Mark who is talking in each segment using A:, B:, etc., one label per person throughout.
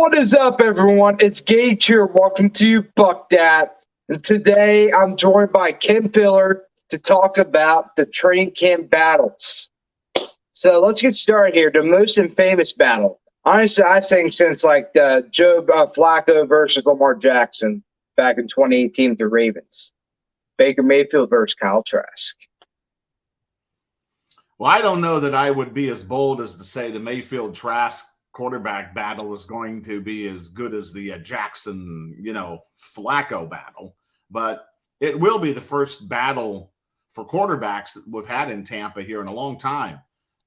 A: What is up, everyone? It's Gage here. Welcome to Buck Dat. And today I'm joined by Ken Pillar to talk about the training camp battles. So let's get started here. The most infamous battle. Honestly, I think since like the Joe Flacco versus Lamar Jackson back in 2018 with the Ravens. Baker Mayfield versus Kyle Trask.
B: Well, I don't know that I would be as bold as to say the Mayfield-Trask quarterback battle is going to be as good as the Jackson, Flacco battle. But it will be the first battle for quarterbacks that we've had in Tampa here in a long time.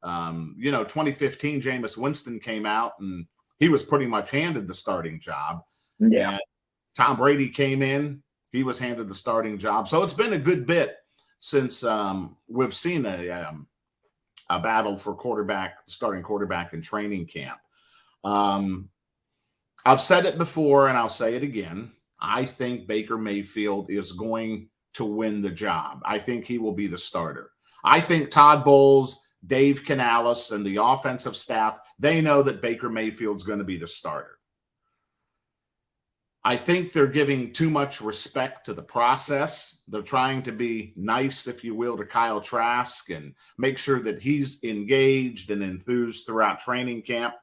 B: 2015, Jameis Winston came out and he was pretty much handed the starting job.
A: Yeah.
B: And Tom Brady came in. He was handed the starting job. So it's been a good bit since we've seen a battle for starting quarterback in training camp. I've said it before and I'll say it again. I think Baker Mayfield is going to win the job. I think he will be the starter. I think Todd Bowles, Dave Canales, and the offensive staff, they know that Baker Mayfield's going to be the starter. I think they're giving too much respect to the process. They're trying to be nice, if you will, to Kyle Trask and make sure that he's engaged and enthused throughout training camp.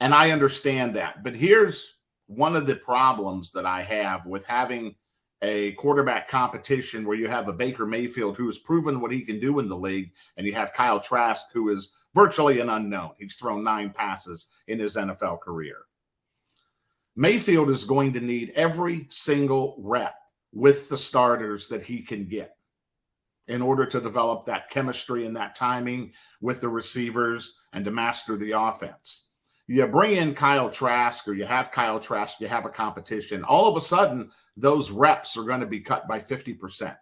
B: And I understand that. But here's one of the problems that I have with having a quarterback competition where you have a Baker Mayfield who has proven what he can do in the league, and you have Kyle Trask, who is virtually an unknown. He's thrown 9 passes in his NFL career. Mayfield is going to need every single rep with the starters that he can get in order to develop that chemistry and that timing with the receivers and to master the offense. You bring in Kyle Trask, or you have Kyle Trask, you have a competition. All of a sudden, those reps are going to be cut by 50%.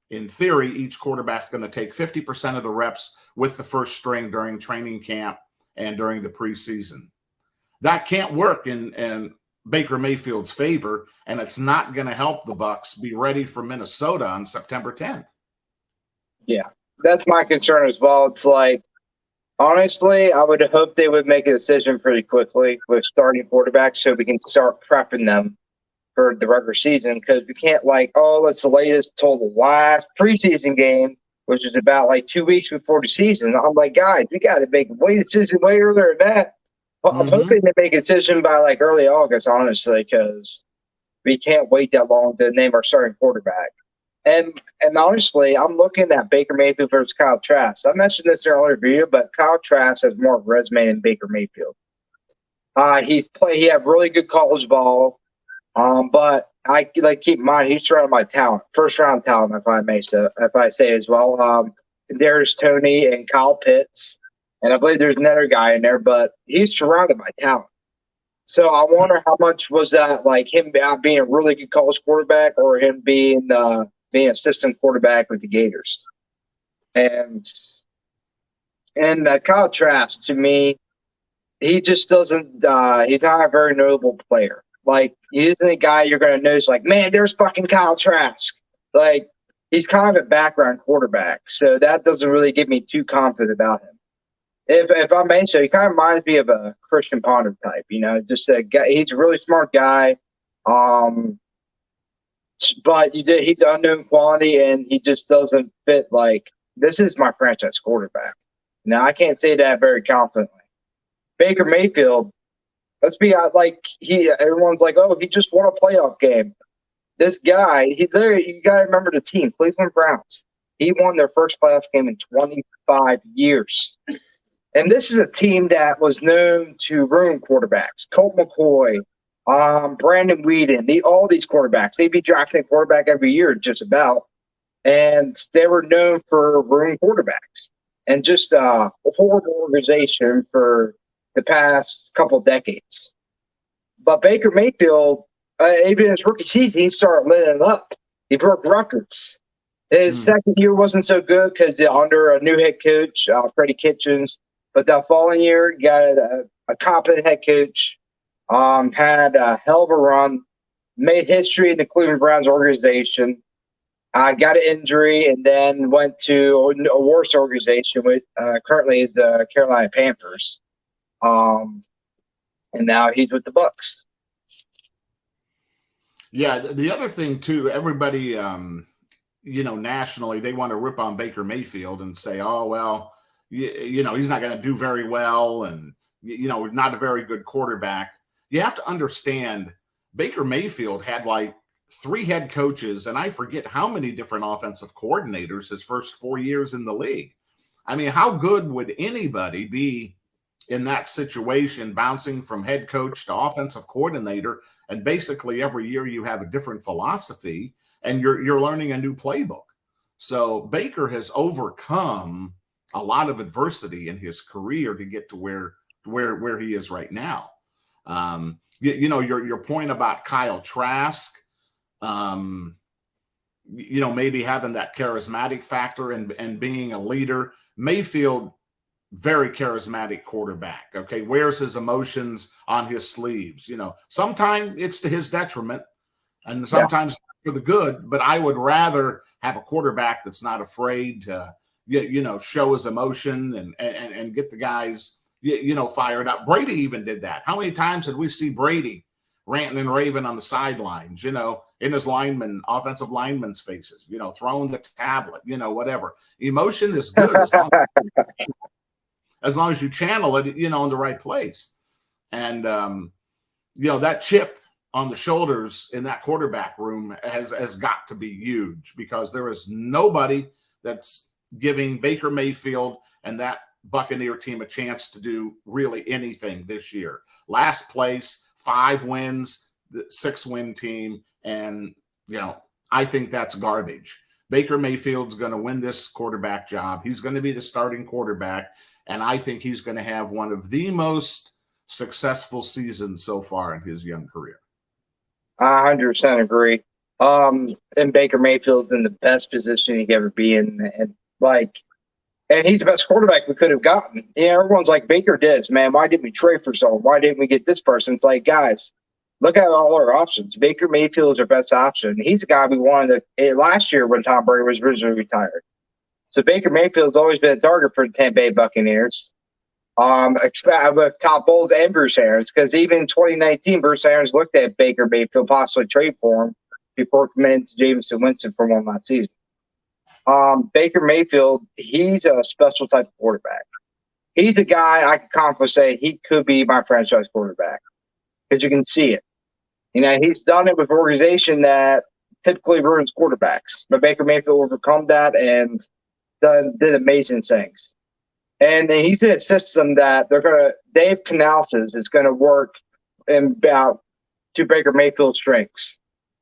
B: In theory, each quarterback's going to take 50% of the reps with the first string during training camp and during the preseason. That can't work in Baker Mayfield's favor, and it's not going to help the Bucs be ready for Minnesota on September 10th.
A: Yeah, that's my concern as well. It's like, honestly, I would hope they would make a decision pretty quickly with starting quarterbacks so we can start prepping them for the regular season, because we can't let's delay this till the last preseason game, which is about 2 weeks before the season. I'm like, guys, we got to make a decision way earlier than that. Well, I'm hoping they make a decision by early August, honestly, because we can't wait that long to name our starting quarterback. And honestly, I'm looking at Baker Mayfield versus Kyle Trask. I mentioned this in our earlier video, but Kyle Trask has more of a resume than Baker Mayfield. He had really good college ball, but I keep in mind he's surrounded by talent, first round talent, if I say as well. There's Tony and Kyle Pitts. And I believe there's another guy in there, but he's surrounded by talent. So I wonder how much was that him being a really good college quarterback, or him being assistant quarterback with the Gators. And Kyle Trask, to me, he just doesn't. He's not a very notable player. He isn't a guy you're going to notice. Man, there's fucking Kyle Trask. He's kind of a background quarterback, so that doesn't really get me too confident about him. If I may say, he kind of reminds me of a Christian Ponder type, just a guy. He's a really smart guy, but he's unknown quality, and he just doesn't fit. This is my franchise quarterback. Now, I can't say that very confidently. Baker Mayfield, let's be everyone's oh, he just won a playoff game. This guy, you got to remember the team, Cleveland Browns. He won their first playoff game in 25 years. And this is a team that was known to ruin quarterbacks. Colt McCoy, Brandon Weeden, all these quarterbacks. They'd be drafting a quarterback every year, just about. And they were known for ruining quarterbacks. And just a horrible organization for the past couple decades. But Baker Mayfield, even in his rookie season, he started letting it up. He broke records. His second year wasn't so good because under a new head coach, Freddie Kitchens. But that following year, he got a competent head coach, had a hell of a run, made history in the Cleveland Browns organization, got an injury, and then went to a worse organization, which currently is the Carolina Panthers. and now he's with the Bucks.
B: Yeah, the other thing too, everybody, nationally, they want to rip on Baker Mayfield and say, "Oh well, he's not going to do very well, and not a very good quarterback." You have to understand, Baker Mayfield had like 3 head coaches, and I forget how many different offensive coordinators his first 4 years in the league. I mean, how good would anybody be in that situation, bouncing from head coach to offensive coordinator? And basically every year you have a different philosophy and you're learning a new playbook. So Baker has overcome a lot of adversity in his career to get to where he is right now. Your point about Kyle Trask, maybe having that charismatic factor and being a leader. Mayfield, very charismatic quarterback. Okay, wears his emotions on his sleeves. Sometimes it's to his detriment, and sometimes for the good. But I would rather have a quarterback that's not afraid to, show his emotion and get the guys, fired up. Brady even did that. How many times did we see Brady ranting and raving on the sidelines? In his offensive linemen's faces. Throwing the tablet. Whatever. Emotion is good as long as you channel it, in the right place. And, that chip on the shoulders in that quarterback room has got to be huge, because there is nobody that's giving Baker Mayfield and that Buccaneer team a chance to do really anything this year. Last place, 5 wins, the 6-win team. And, I think that's garbage. Baker Mayfield's going to win this quarterback job. He's going to be the starting quarterback. And I think he's going to have one of the most successful seasons so far in his young career.
A: I 100% agree. And Baker Mayfield's in the best position he could ever be in. And he's the best quarterback we could have gotten. Everyone's like, Baker did, man. Why didn't we trade for someone? Why didn't we get this person? It's like, guys, look at all our options. Baker Mayfield is our best option. He's the guy we wanted last year when Tom Brady was originally retired. So Baker Mayfield's always been a target for the Tampa Bay Buccaneers. With Todd Bowles and Bruce Arians, because even in 2019, Bruce Arians looked at Baker Mayfield, possibly trade for him before committing to Jameson Winston for one last season. Baker Mayfield, he's a special type of quarterback. He's a guy I can confidently say he could be my franchise quarterback, because you can see it. He's done it with an organization that typically ruins quarterbacks, but Baker Mayfield overcome that and did amazing things. And he's in a system that Dave Canales is going to work to Baker Mayfield's strengths.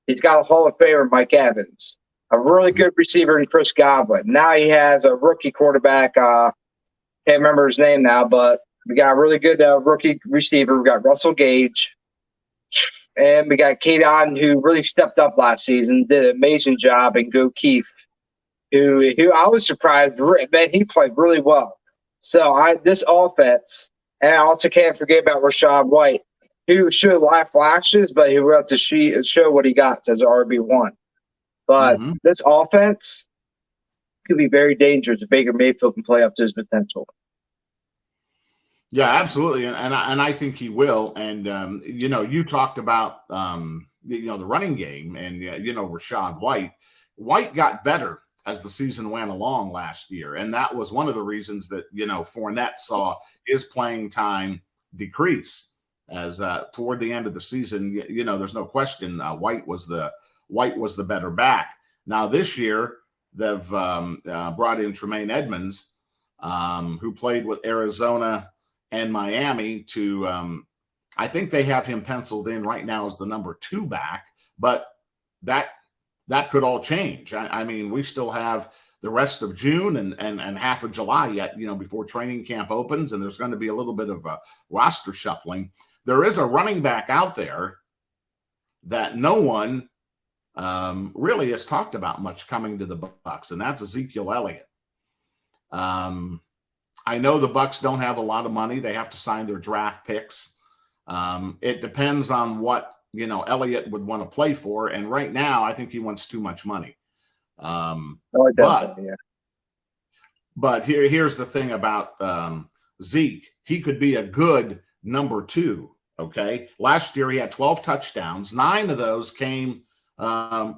A: He's got a Hall of Famer, Mike Evans, a really good receiver in Chris Godwin. Now he has a rookie quarterback. Can't remember his name now, but we got a really good rookie receiver. We got Russell Gage. And we got Kadon, who really stepped up last season, did an amazing job, and Go Keefe, who I was surprised, man, he played really well. So this offense, and I also can't forget about Rachaad White, who showed live flashes, but he will have to show what he got as RB1. But this offense could be very dangerous if Baker Mayfield can play up to his potential.
B: Yeah, absolutely, and I think he will. And you talked about the running game, and Rachaad White. White got better as the season went along last year, and that was one of the reasons that Fournette saw his playing time decrease as toward the end of the season. There's no question White was the better back. Now this year they've brought in Tremaine Edmonds, who played with Arizona and Miami to I think they have him penciled in right now as the number 2 back, but that could all change. I mean, we still have the rest of June and half of July yet, before training camp opens, and there's going to be a little bit of a roster shuffling. There is a running back out there that no one really has talked about much coming to the Bucs, and that's Ezekiel Elliott. I know the Bucs don't have a lot of money. They have to sign their draft picks. It depends on what Elliott would want to play for, and right now I think he wants too much money. But here's the thing about Zeke. He could be a good number 2 Okay. Last year, he had 12 touchdowns. 9 of those came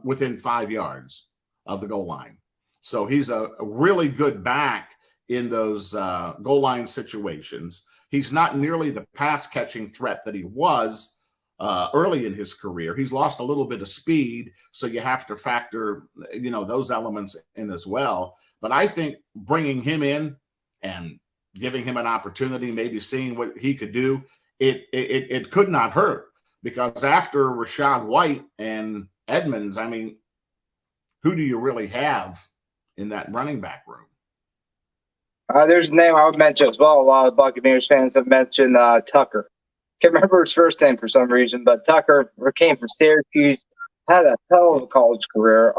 B: within 5 yards of the goal line. So he's a really good back in those goal line situations. He's not nearly the pass catching threat that he was early in his career. He's lost a little bit of speed, so you have to factor, those elements in as well. But I think bringing him in and giving him an opportunity, maybe seeing what he could do, it could not hurt, because after Rachaad White and Edmonds, I mean, who do you really have in that running back room?
A: There's a name I would mention as well. A lot of Buccaneers fans have mentioned Tucker. Can't remember his first name for some reason, but Tucker came from Syracuse, had a hell of a college career.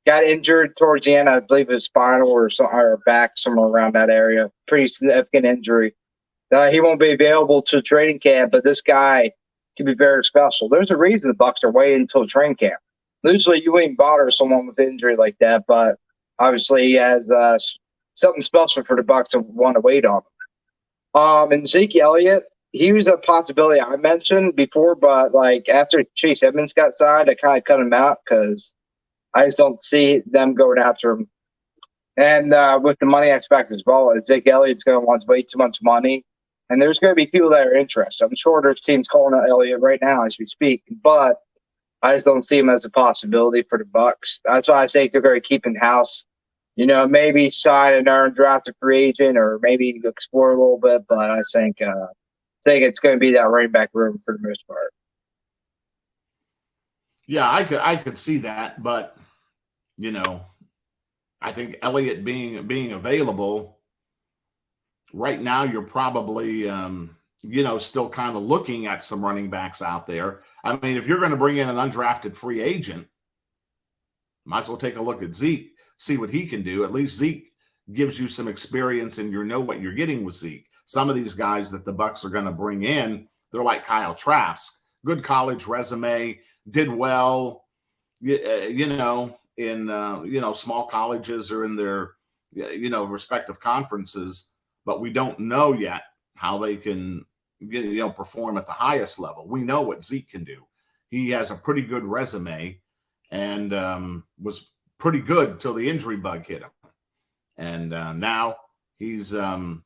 A: Got injured towards the end, I believe it was spinal or back, somewhere around that area. Pretty significant injury. He won't be available to training camp, but this guy can be very special. There's a reason the Bucs are waiting until training camp. Usually you wouldn't bother someone with injury like that, but obviously he has something special for the Bucs to want to wait on. And Zeke Elliott, he was a possibility I mentioned before, but like after Chase Edmonds got signed, I kind of cut him out because I just don't see them going after him. And with the money aspect as well, Zeke Elliott's going to want way too much money. And there's going to be people that are interested. I'm sure there's teams calling out Elliott right now as we speak, but I just don't see him as a possibility for the Bucs. That's why I say they're going to keep in house. Maybe sign an undrafted free agent, or maybe explore a little bit. But I think it's going to be that running back room for the most part.
B: Yeah, I could see that, but I think Elliott being available right now, you're probably still kind of looking at some running backs out there. I mean, if you're going to bring in an undrafted free agent, might as well take a look at Zeke, see what he can do. At least Zeke gives you some experience, and you know what you're getting with Zeke. Some of these guys that the Bucs are going to bring in, they're like Kyle Trask, good college resume, did well, in small colleges or in their respective conferences, but we don't know yet how they can perform at the highest level. We know what Zeke can do. He has a pretty good resume, and was pretty good till the injury bug hit him. And now he's a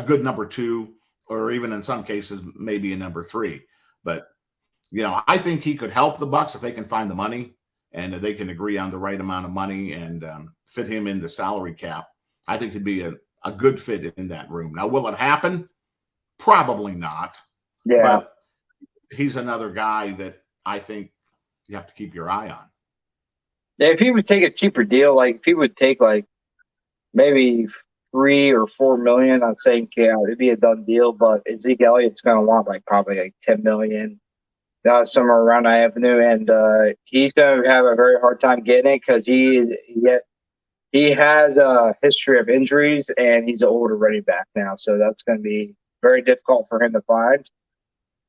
B: good number 2, or even in some cases maybe a number 3. But I think he could help the Bucs if they can find the money and they can agree on the right amount of money and fit him in the salary cap. I think he'd be a good fit in that room. Now, will it happen? Probably not.
A: Yeah.
B: But he's another guy that I think you have to keep your eye on.
A: Yeah, if he would take a cheaper deal, like if he would take like maybe $3 or $4 million, I'd say it'd be a done deal. But Zeke Elliott's going to want probably like $10 million, somewhere around that avenue, and he's going to have a very hard time getting it because he has a history of injuries, and he's an older running back now, so that's going to be very difficult for him to find.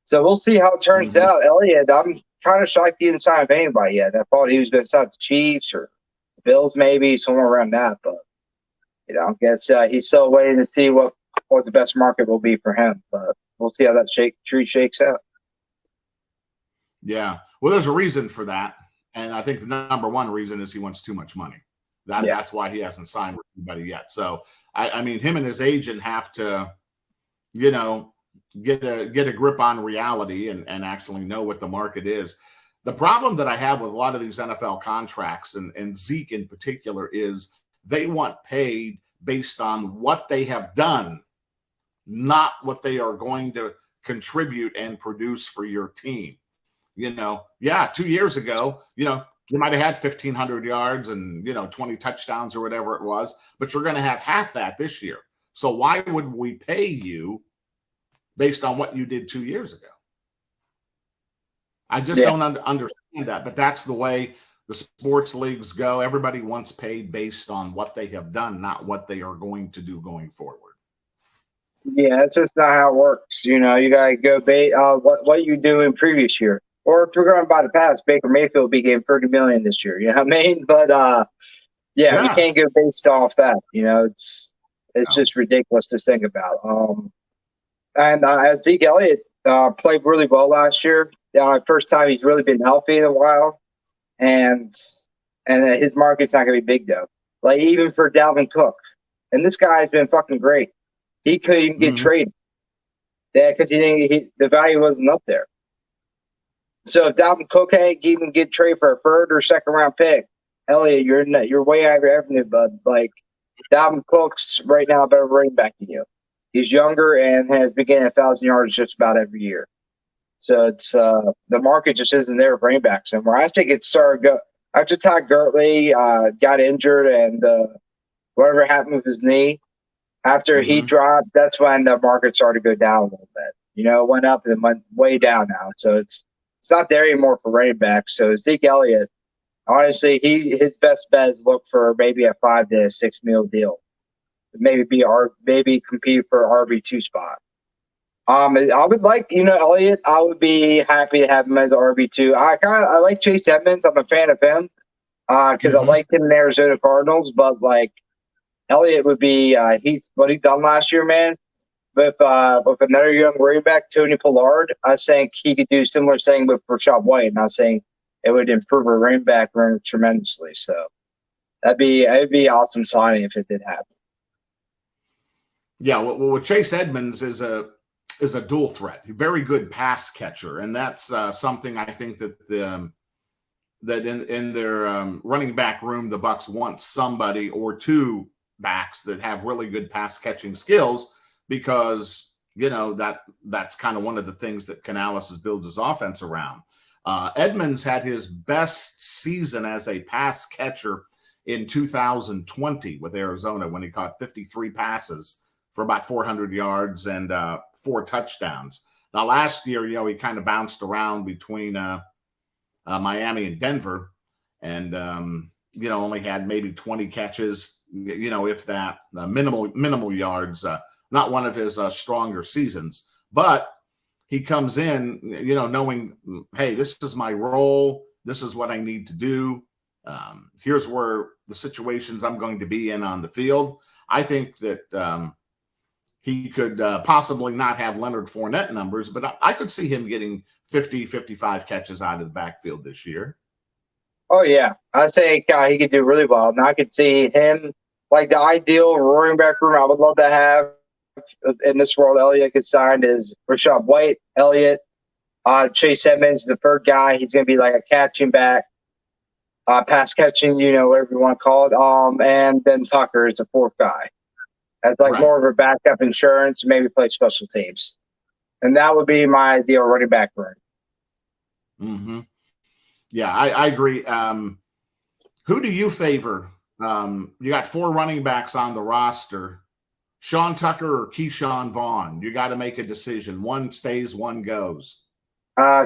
A: So we'll see how it turns out. Elliott, I'm kind of shocked he didn't sign with anybody yet. I thought he was going to sign the Chiefs or the Bills, maybe somewhere around that. But I guess he's still waiting to see what the best market will be for him. But we'll see how that tree shakes out.
B: Yeah, well, there's a reason for that, and I think the number one reason is he wants too much money. That's why he hasn't signed with anybody yet. So I mean, him and his agent have to, get a grip on reality and actually know what the market is. The problem that I have with a lot of these NFL contracts, and Zeke in particular, is they want paid based on what they have done, not what they are going to contribute and produce for your team. 2 years ago, you might have had 1,500 yards and, 20 touchdowns or whatever it was, but you're going to have half that this year. So why would we pay you based on what you did 2 years ago? I just don't understand that, but that's the way the sports leagues go. Everybody wants paid based on what they have done, not what they are going to do going forward. Yeah,
A: that's just not how it works. You got to go what you do in previous year. Or if we're going by the past, Baker Mayfield became $30 million this year. You know what I mean? But we can't go based off that. It's just ridiculous to think about. And Zeke Elliott played really well last year. First time he's really been healthy in a while, and his market's not going to be big though. Like even for Dalvin Cook, and this guy's been fucking great. He couldn't even get traded, because the value wasn't up there. So if Dalvin Cook can't even get traded for a third or second round pick, Elliott, you're way out of your avenue, bud. Like Dalvin Cook's right now a better running back than you. He's younger and has been getting 1,000 yards just about every year. So it's the market just isn't there for running backs anymore. I think it started after Todd Gurley got injured and whatever happened with his knee. After he dropped, that's when the market started to go down a little bit. It went up and then went way down now. So it's not there anymore for running backs. So Zeke Elliott, honestly, his best bet is look for maybe a 5 to 6 mil deal. Maybe compete for RB2 spot. I would like, Elliott. I would be happy to have him as RB2. I like Chase Edmonds. I'm a fan of him because I like him in the Arizona Cardinals. But like Elliott would be what he done last year, man. With another young running back, Tony Pollard, I think he could do similar thing with Rashad White. And I'm saying it would improve a running back room tremendously. So it'd be awesome signing if it did happen.
B: Yeah, well, Chase Edmonds is a dual threat, very good pass catcher, and that's something I think that in their running back room, the Bucs want somebody or two backs that have really good pass catching skills, because that's kind of one of the things that Canales has built his offense around. Edmonds had his best season as a pass catcher in 2020 with Arizona when he caught 53 passes for about 400 yards and 4 touchdowns. Now, last year, he kind of bounced around between Miami and Denver, and only had maybe 20 catches, if that, minimal yards. Not one of his stronger seasons, but he comes in, knowing, hey, this is my role. This is what I need to do. Here's where the situations I'm going to be in on the field. I think that he could possibly not have Leonard Fournette numbers, but I could see him getting 50, 55 catches out of the backfield this year.
A: Oh, yeah. I think he could do really well. And I could see him, like the ideal running back room I would love to have in this world Elliott could sign is Rashad White, Elliott, Chase Edmonds, the third guy. He's going to be like a catching back, pass catching, whatever you want to call it. And then Tucker is the fourth guy. As like more of a backup insurance, maybe play special teams. And that would be my ideal running back room.
B: Mm-hmm. Yeah, I agree. Who do you favor? You got 4 running backs on the roster. Sean Tucker or Keyshawn Vaughn? You got to make a decision. One stays, one goes.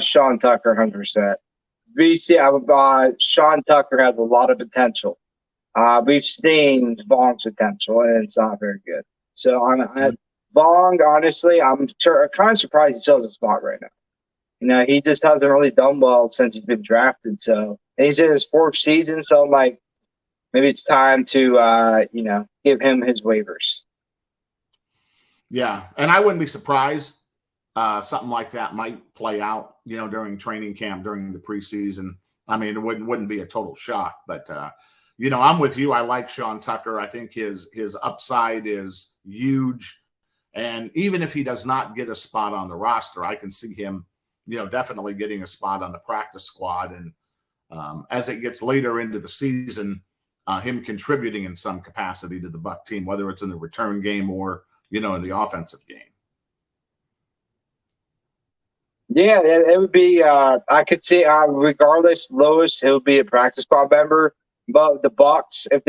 A: Sean Tucker, 100%. Sean Tucker has a lot of potential. We've seen Vaughn's potential, and it's not very good. So Vaughn, honestly, I'm kind of surprised he still has a spot right now. He just hasn't really done well since he's been drafted. So and he's in his 4th season, so I'm like, maybe it's time to give him his waivers.
B: Yeah, and I wouldn't be surprised something like that might play out, during training camp, during the preseason. I mean, it wouldn't be a total shock, but I'm with you. I like Sean Tucker. I think his upside is huge, and even if he does not get a spot on the roster, I can see him, definitely getting a spot on the practice squad, and as it gets later into the season, him contributing in some capacity to the Buck team, whether it's in the return game or in the offensive game.
A: Yeah, it would be. I could see, regardless, Lewis, he'll be a practice squad member. But the Bucs, if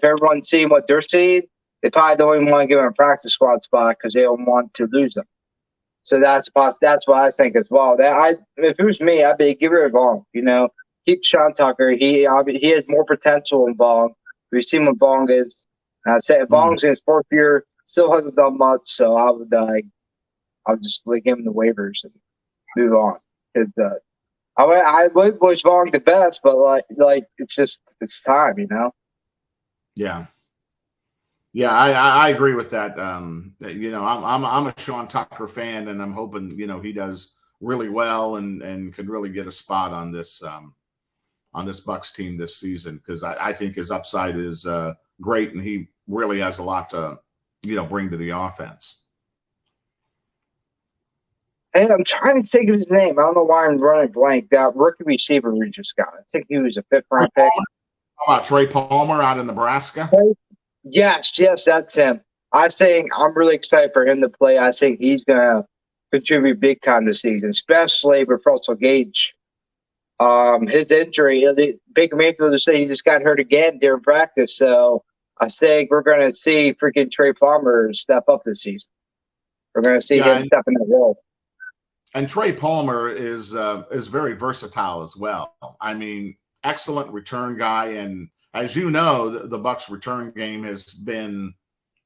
A: everyone's seeing what they're seeing, they probably don't even want to give him a practice squad spot because they don't want to lose him. So that's what I think as well. If it was me, I'd be give it a Vaughn. Keep Sean Tucker. He has more potential in Vaughn. We've seen what Vaughn is. I say Vaughn's in his 4th year, still hasn't done much. So I would I'll just give him the waivers and move on. Because I would wish Vaughn the best, but like it's time,
B: Yeah. Yeah, I agree with that. I'm a Sean Tucker fan, and I'm hoping he does really well and can really get a spot on this Bucks team this season, because I think his upside is great, and he really has a lot to bring to the offense.
A: And I'm trying to think of his name. I don't know why I'm running blank. That rookie receiver we just got. I think he was a fifth round pick.
B: How about Trey Palmer out in Nebraska?
A: Yes, that's him. I think I'm really excited for him to play. I think he's gonna contribute big time this season, especially with Russell Gage. His injury, Baker Mayfield just said he just got hurt again during practice. So I think we're gonna see freaking Trey Palmer step up this season. We're gonna see him step in that role.
B: And Trey Palmer is very versatile as well. I mean, excellent return guy, and as you know, the Bucks return game has been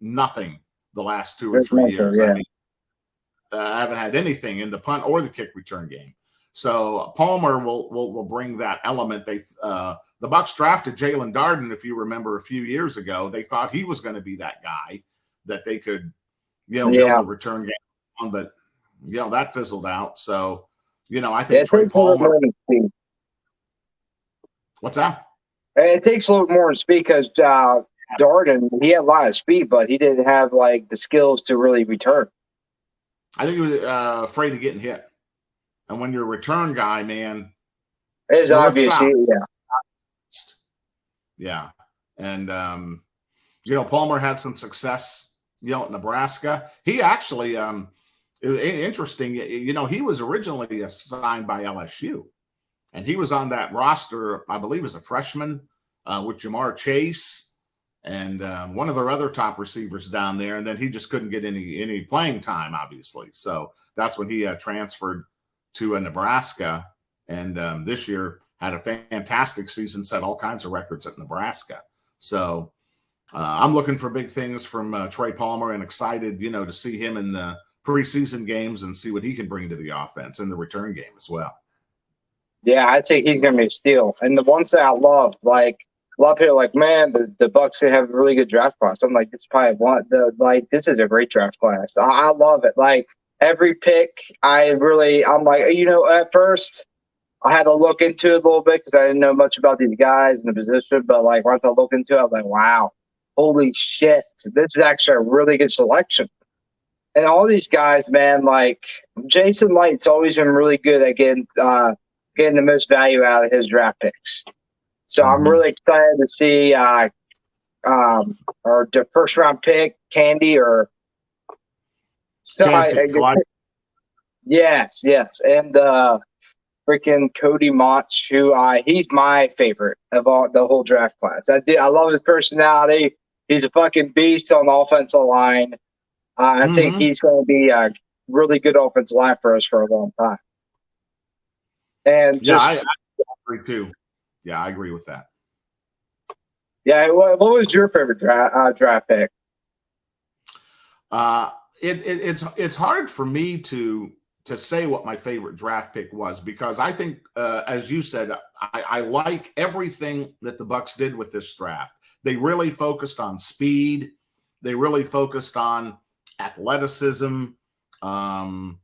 B: nothing the last 2 or 3 years.
A: Yeah.
B: I mean, I haven't had anything in the punt or the kick return game. So Palmer will bring that element. The Bucks drafted Jalen Darden, if you remember, a few years ago. They thought he was going to be that guy that they could, build the return game on, but that fizzled out. So, I think Trey Palmer. What's that?
A: It takes a little more in speed because Darden, he had a lot of speed, but he didn't have like the skills to really return.
B: I think he was afraid of getting hit. And when you're a return guy, man,
A: it's obvious.
B: Yeah. And, Palmer had some success, at Nebraska. He actually, interesting, he was originally assigned by LSU. And he was on that roster, I believe, as a freshman with Jamar Chase and one of their other top receivers down there. And then he just couldn't get any playing time, obviously. So that's when he transferred to Nebraska. And this year had a fantastic season, set all kinds of records at Nebraska. So I'm looking for big things from Trey Palmer and excited, to see him in the preseason games and see what he can bring to the offense in the return game as well.
A: Yeah, I think he's going to be a steal. And the ones that I love here, man, the Bucks have a really good draft class. I'm like, it's probably this is a great draft class. I love it. Like every pick, I'm like, at first I had to look into it a little bit because I didn't know much about these guys in the position. But like once I look into it, I was like, wow, holy shit, this is actually a really good selection. And all these guys, man, like Jason Light's always been really good at getting the most value out of his draft picks. So I'm really excited to see or the first round pick, Candy or yes. And freaking Cody Mott, who he's my favorite of the whole draft class. I love his personality. He's a fucking beast on the offensive line. I think he's going to be a really good offensive line for us for a long time. And
B: I agree too. Yeah, I agree with that.
A: Yeah, what was your favorite draft pick?
B: It's hard for me to say what my favorite draft pick was because I think, as you said, I like everything that the Bucks did with this draft. They really focused on speed. They really focused on athleticism. Number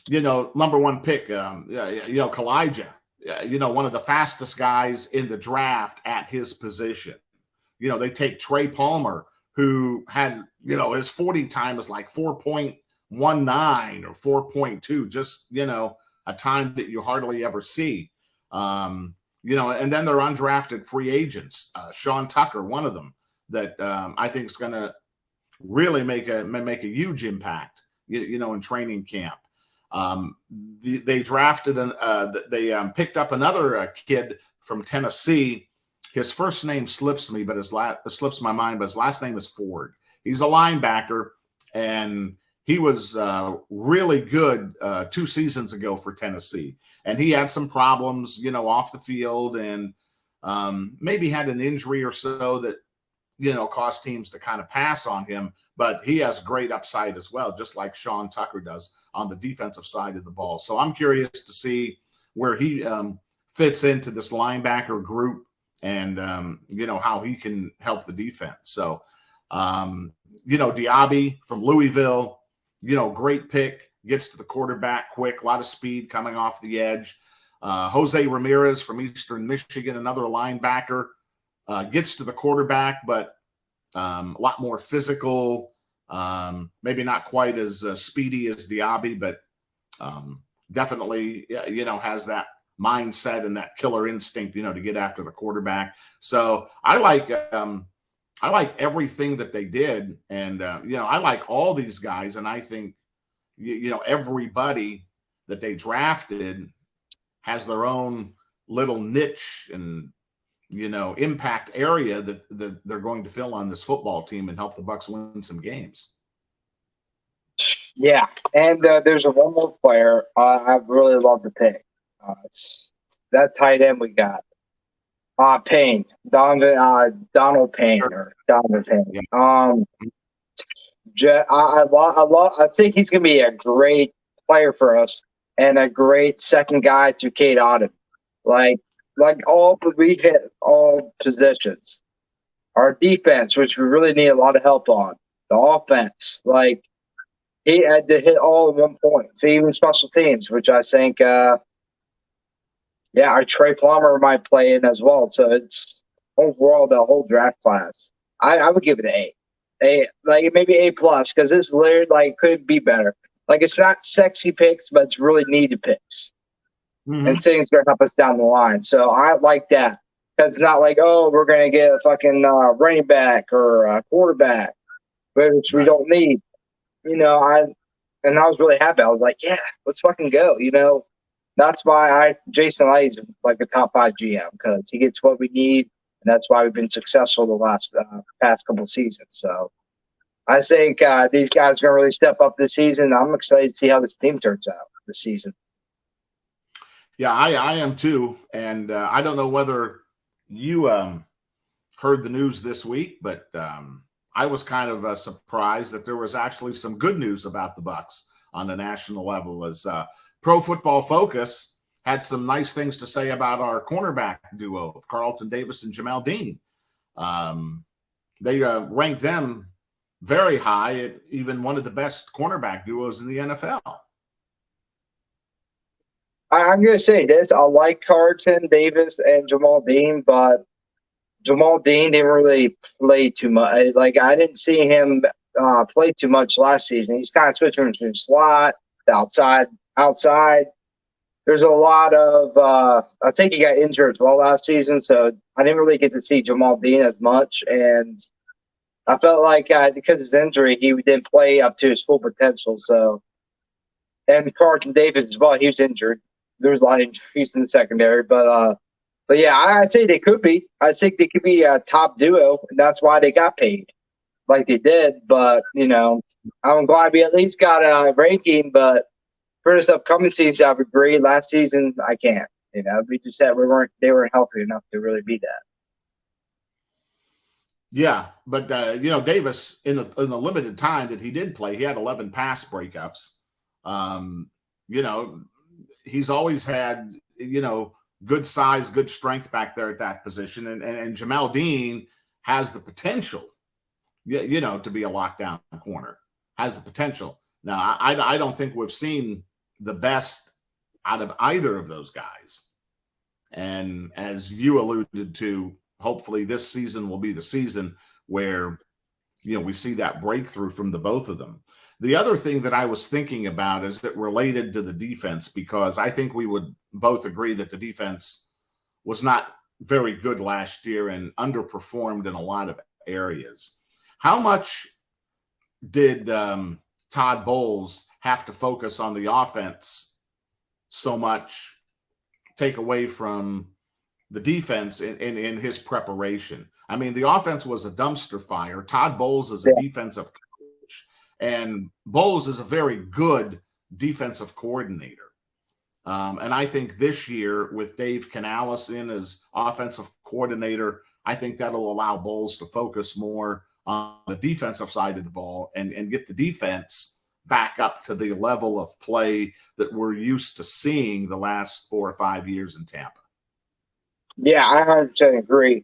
B: one pick, Kalijah, one of the fastest guys in the draft at his position. They take Trey Palmer, who had, his 40 time is like 4.19 or 4.2, just, a time that you hardly ever see. And then they're undrafted free agents. Sean Tucker, one of them, that I think is going to really make a huge impact, in training camp. They drafted they picked up another kid from Tennessee. His first name slips me, but slips my mind. But his last name is Ford. He's a linebacker, and he was really good 2 seasons ago for Tennessee. And he had some problems, off the field, and maybe had an injury or so that caused teams to kind of pass on him. But he has great upside as well, just like Sean Tucker does on the defensive side of the ball. So I'm curious to see where he fits into this linebacker group and, how he can help the defense. So Diaby from Louisville, great pick, gets to the quarterback quick, a lot of speed coming off the edge. Jose Ramirez from Eastern Michigan, another linebacker, gets to the quarterback, but a lot more physical, maybe not quite as speedy as Diaby, but definitely, has that mindset and that killer instinct, to get after the quarterback. So I like everything that they did. And, I like all these guys. And I think, everybody that they drafted has their own little niche and, impact area that they're going to fill on this football team and help the Bucs win some games.
A: Yeah. And there's one more player I really love to pick. It's that tight end we got. Payne, Donald Payne or Donovan Payne. I think he's going to be a great player for us and a great second guy to Cade Otton. We hit all positions. Our defense, which we really need a lot of help on. The offense, he had to hit all at one point. So even special teams, which I think, our Trey Plummer might play in as well. So it's overall the whole draft class. I would give it an A, maybe A+, because it's literally could be better. It's not sexy picks, but it's really needed picks. Mm-hmm. And things going to help us down the line. So I like that. It's not we're going to get a fucking running back or a quarterback, which we don't need. I was really happy. I was like, yeah, let's fucking go. That's why Jason Light is a top 5 GM, because he gets what we need, and that's why we've been successful the past couple seasons. So I think these guys are going to really step up this season. I'm excited to see how this team turns out this season.
B: Yeah, I am too. And I don't know whether you heard the news this week, but I was kind of surprised that there was actually some good news about the Bucs on the national level, as Pro Football Focus had some nice things to say about our cornerback duo of Carlton Davis and Jamel Dean. They ranked them very high, even one of the best cornerback duos in the NFL.
A: I'm going to say this. I like Carlton Davis and Jamel Dean, but Jamel Dean didn't really play too much. I didn't see him play too much last season. He's kind of switching from slot to outside. There's a lot of I think he got injured as well last season, so I didn't really get to see Jamel Dean as much. And I felt like because of his injury, he didn't play up to his full potential. So, and Carlton Davis as well, he was injured. There was a lot of injuries in the secondary, but yeah, I say they could be. I think they could be a top duo, and that's why they got paid like they did. But I'm glad we at least got a ranking. But for this upcoming season, I would agree. Last season, I can't. We just said they weren't healthy enough to really be that.
B: Yeah, but Davis in the limited time that he did play, he had 11 pass breakups. He's always had good size, good strength back there at that position, and Jamel Dean has the potential, to be a lockdown corner. Has the potential. Now, I don't think we've seen the best out of either of those guys. And as you alluded to, hopefully this season will be the season where, we see that breakthrough from the both of them. The other thing that I was thinking about is that related to the defense, because I think we would both agree that the defense was not very good last year and underperformed in a lot of areas. How much did Todd Bowles have to focus on the offense so much, take away from the defense in his preparation? I mean, the offense was a dumpster fire. Todd Bowles is a defensive coach, and Bowles is a very good defensive coordinator. And I think this year, with Dave Canales in as offensive coordinator, I think that'll allow Bowles to focus more on the defensive side of the ball and get the defense back up to the level of play that we're used to seeing the last 4 or 5 years in Tampa.
A: Yeah, I 100% agree.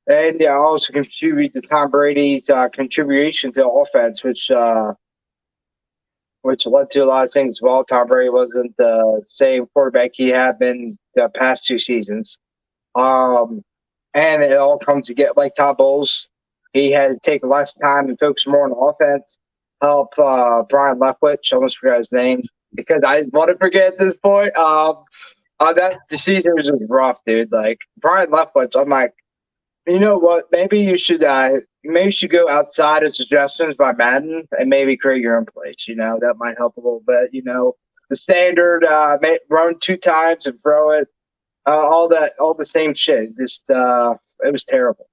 A: And yeah, also contribute to Tom Brady's contribution to offense, which led to a lot of things as well. Tom Brady wasn't the same quarterback he had been the past 2 seasons. And it all comes to get like Todd Bowles. He had to take less time and focus more on offense. Help Brian Leftwich, almost forgot his name because I want to forget at this point. That the season was just rough, dude. Like Brian Leftwich, I'm like, you know what? Maybe you should go outside of suggestions by Madden and maybe create your own plays. That might help a little bit. The standard run 2 times and throw it, all the same shit. Just it was terrible.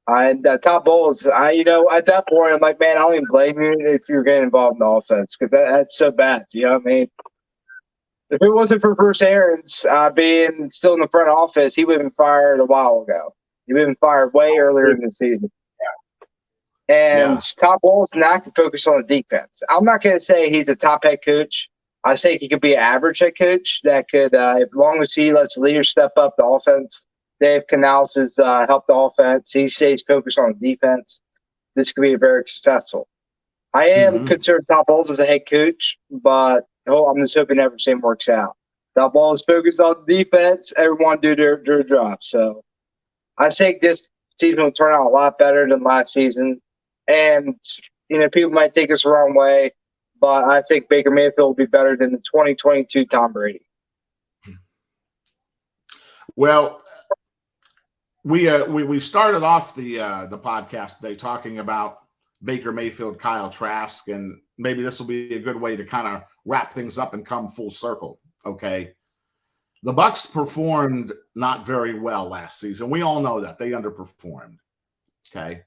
A: And Top Bowls, at that point, I'm like, man, I don't even blame you if you're getting involved in the offense because that's so bad. You know what I mean? If it wasn't for Bruce Arians being still in the front office, he would have been fired a while ago. He would have been fired way earlier in the season. And Top Bowles now can focus on the defense. I'm not going to say he's a top head coach. I think he could be an average head coach that could, as long as he lets the leaders step up the offense. Dave Canales has helped the offense. He stays focused on defense. This could be very successful. I am concerned Top Bowles as a head coach, but I'm just hoping everything works out. Top Bowles focused on defense. Everyone do their job. So I think this season will turn out a lot better than last season. And, people might take us the wrong way, but I think Baker Mayfield will be better than the 2022 Tom Brady.
B: Well, we started off the podcast today talking about Baker Mayfield, Kyle Trask, and maybe this will be a good way to kind of wrap things up and come full circle. Okay. The Bucs performed not very well last season. We all know that. They underperformed. Okay.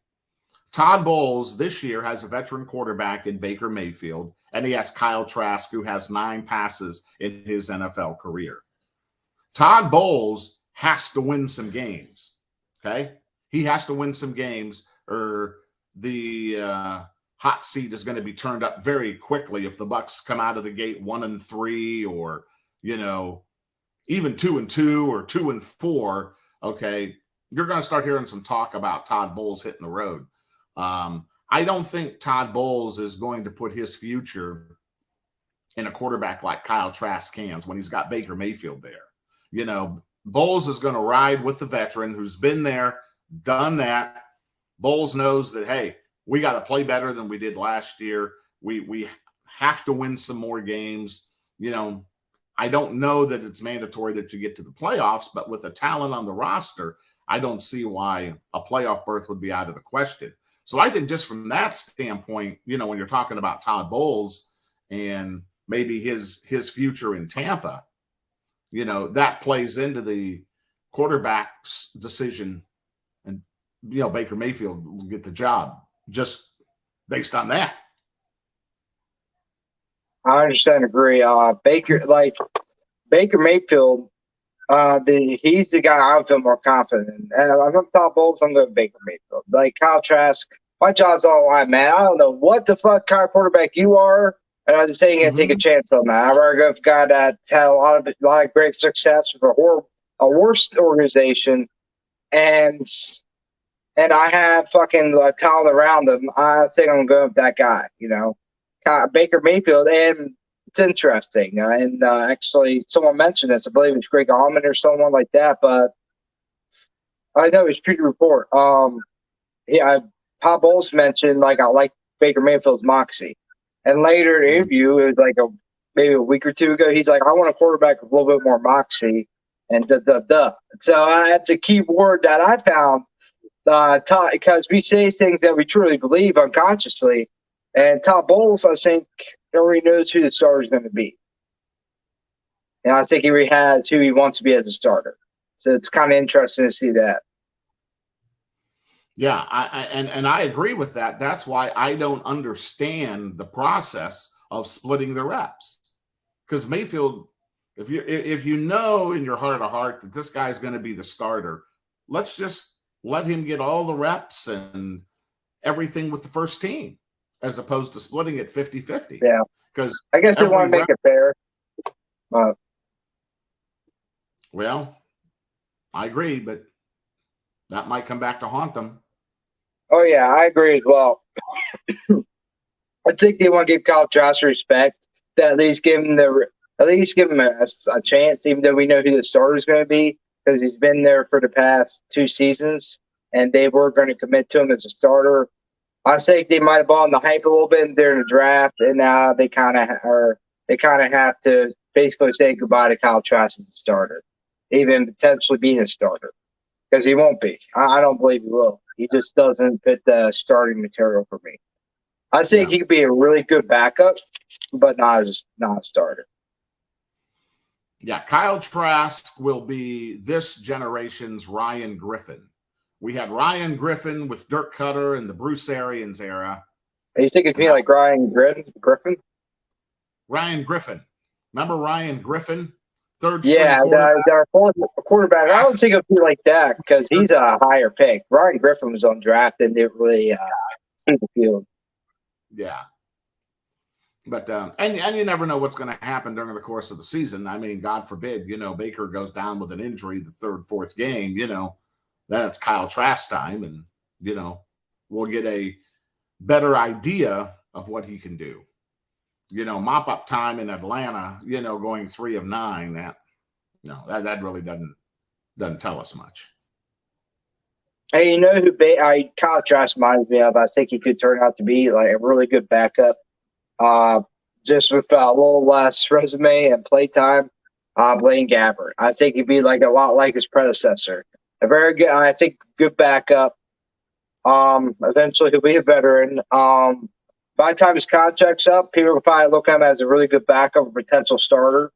B: Todd Bowles this year has a veteran quarterback in Baker Mayfield, and he has Kyle Trask, who has 9 passes in his NFL career. Todd Bowles has to win some games. Okay. He has to win some games, or the hot seat is going to be turned up very quickly if the Bucs come out of the gate 1-3, or even 2-2 or 2-4. Okay, you're going to start hearing some talk about Todd Bowles hitting the road. I don't think Todd Bowles is going to put his future in a quarterback like Kyle Trask's hands when he's got Baker Mayfield there. Bowles is going to ride with the veteran who's been there, done that. Bowles knows that, hey, we got to play better than we did last year. We have to win some more games. I don't know that it's mandatory that you get to the playoffs, but with the talent on the roster, I don't see why a playoff berth would be out of the question. So I think just from that standpoint, when you're talking about Todd Bowles and maybe his future in Tampa, that plays into the quarterback's decision, and Baker Mayfield will get the job just based on that.
A: I understand, agree. Baker Mayfield, he's the guy I would feel more confident in. I'm on Todd Bowles, I'm going Baker Mayfield. Like Kyle Trask, my job's on the line, man. I don't know what the fuck kind of quarterback you are, and I'm just saying you take a chance on that. I'd rather go with a guy that had a lot of great success with a worse organization, and I have fucking talent around him. I think I'm going with that guy. Baker Mayfield, and it's interesting. And actually, someone mentioned this. I believe it's Greg Allman or someone like that. But I know it's Pewter Report. Todd Bowles mentioned I like Baker Mayfield's moxie, and later in the interview, it was maybe a week or two ago. He's like, I want a quarterback with a little bit more moxie, and So that's a key word that I found. Because we say things that we truly believe unconsciously. And Todd Bowles, I think, already knows who the starter is going to be. And I think he already has who he wants to be as a starter. So it's kind of interesting to see that.
B: Yeah, I agree with that. That's why I don't understand the process of splitting the reps. Because Mayfield, if you know in your heart of heart that this guy's going to be the starter, let's just let him get all the reps and everything with the first team, as opposed to splitting it 50-50.
A: Yeah.
B: Because
A: I guess they want to make it fair.
B: Well, I agree, but that might come back to haunt them.
A: Oh yeah, I agree as well. I think they want to give Kyle Trask respect. To at least give him a chance, even though we know who the starter is going to be, because he's been there for the past 2 seasons, and they were going to commit to him as a starter. I think they might have bought on the hype a little bit during the draft, and now they kind of have to basically say goodbye to Kyle Trask as a starter, even potentially being a starter, because he won't be. I don't believe he will. He just doesn't fit the starting material for me. I think he could be a really good backup, but not a starter.
B: Yeah, Kyle Trask will be this generation's Ryan Griffin. We had Ryan Griffin with Dirk Cutter in the Bruce Arians era.
A: Are you thinking of me like Ryan Griffin?
B: Ryan Griffin. Remember Ryan Griffin? Third
A: yeah, the quarterback. I don't think it'll be like that because he's a higher pick. Ryan Griffin was undrafted and didn't really see the field.
B: Yeah. But and you never know what's going to happen during the course of the season. I mean, God forbid, Baker goes down with an injury the third, fourth game, then it's Kyle Trask time, and we'll get a better idea of what he can do. Mop up time in Atlanta, going 3 of 9. That really doesn't tell us much.
A: Hey, you know who Kyle Trask reminds me of? I think he could turn out to be like a really good backup. Just with a little less resume and play time, Blaine Gabbert. I think he'd be like a lot like his predecessor. A very good, I think, good backup. Eventually he'll be a veteran. By the time his contract's up, people will probably look at him as a really good backup, a potential starter.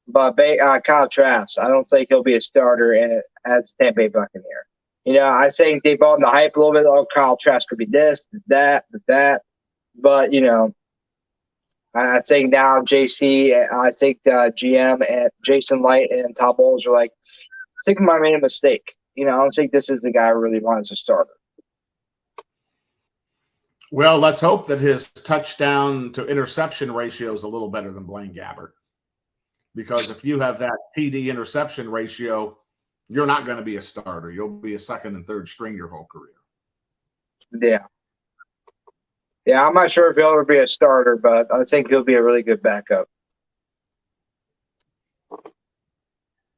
A: But Kyle Trask, I don't think he'll be a starter as a Tampa Bay Buccaneer. I think they bought in the hype a little bit. Oh, Kyle Trask could be this, that. But, I think now I think GM and Jason Light and Todd Bowles are like, I think I made a mistake. I don't think this is the guy I really want as a starter.
B: Well, let's hope that his touchdown to interception ratio is a little better than Blaine Gabbert. Because if you have that TD interception ratio, you're not going to be a starter. You'll be a second and third string your whole career.
A: Yeah. Yeah, I'm not sure if he'll ever be a starter, but I think he'll be a really good backup.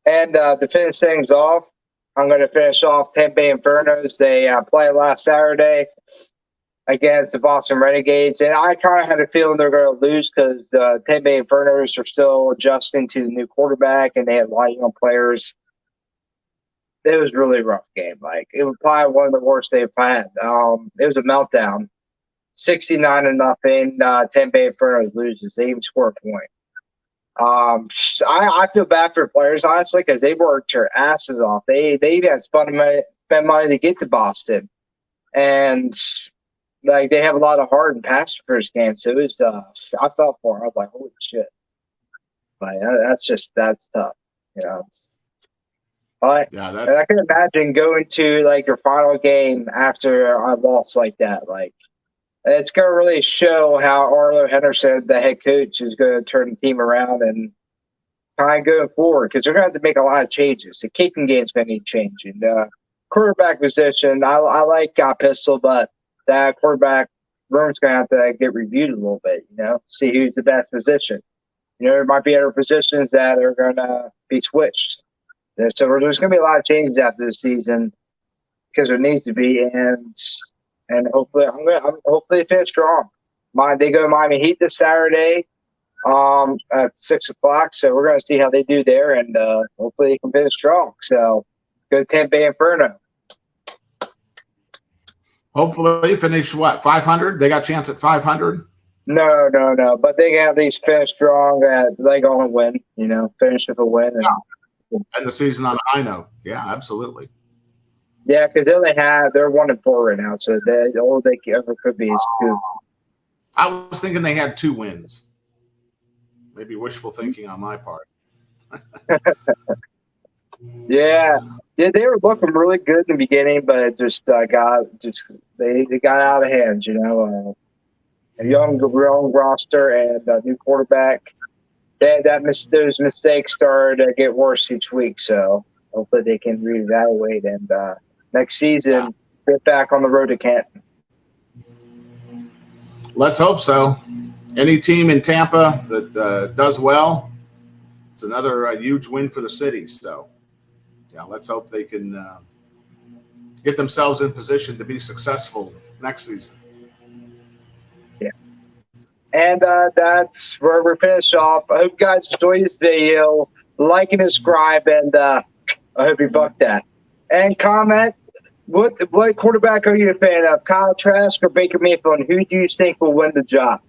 A: And to finish things off, I'm going to finish off Tampa Bay Infernos. They played last Saturday against the Boston Renegades, and I kind of had a feeling they're going to lose because the Tampa Bay Infernos are still adjusting to the new quarterback, and they had a lot of young players. It was a really rough game. Like, it was probably one of the worst they've had. It was a meltdown. 69-0. Tampa Bay Infernos loses. They even score a point. I feel bad for players, honestly, because they worked their asses off. They even had to spend money to get to Boston. And like, they have a lot of heart and passion for this game. So it was I felt for them. I was like, holy shit. Like, that's tough. And I can imagine going to like your final game after a loss like that. Like, it's going to really show how Arlo Henderson, the head coach, is going to turn the team around and kind of going forward, because they're going to have to make a lot of changes. The kicking game is going to need changing. Quarterback position, I like Pistol, but that quarterback room's going to have to get reviewed a little bit, see who's the best position. There might be other positions that are going to be switched. So there's going to be a lot of changes after the season because there needs to be, and hopefully hopefully they finish strong. They go to Miami Heat this Saturday at 6 o'clock, so we're going to see how they do there, and hopefully they can finish strong. So go to Tampa Bay Inferno.
B: Hopefully finish 500? They got a chance at 500?
A: No. But they can at least finish strong. They're going to win, finish with a win.
B: And the season on a high note. Yeah, absolutely.
A: Yeah, because they're 1-4 right now, so all they ever could be is 2.
B: I was thinking they had 2 wins. Maybe wishful thinking on my part.
A: Yeah, they were looking really good in the beginning, but it just they got out of hands. A young roster and a new quarterback. Those mistakes started to get worse each week, so hopefully they can reevaluate and next season, get back on the road to Canton.
B: Let's hope so. Any team in Tampa that does well, it's another huge win for the city. So, yeah, let's hope they can get themselves in position to be successful next season.
A: Yeah. And that's where we finish off. I hope you guys enjoyed this video. Like and subscribe, and I hope you bucked that. And comment, what quarterback are you a fan of, Kyle Trask or Baker Mayfield? And who do you think will win the job?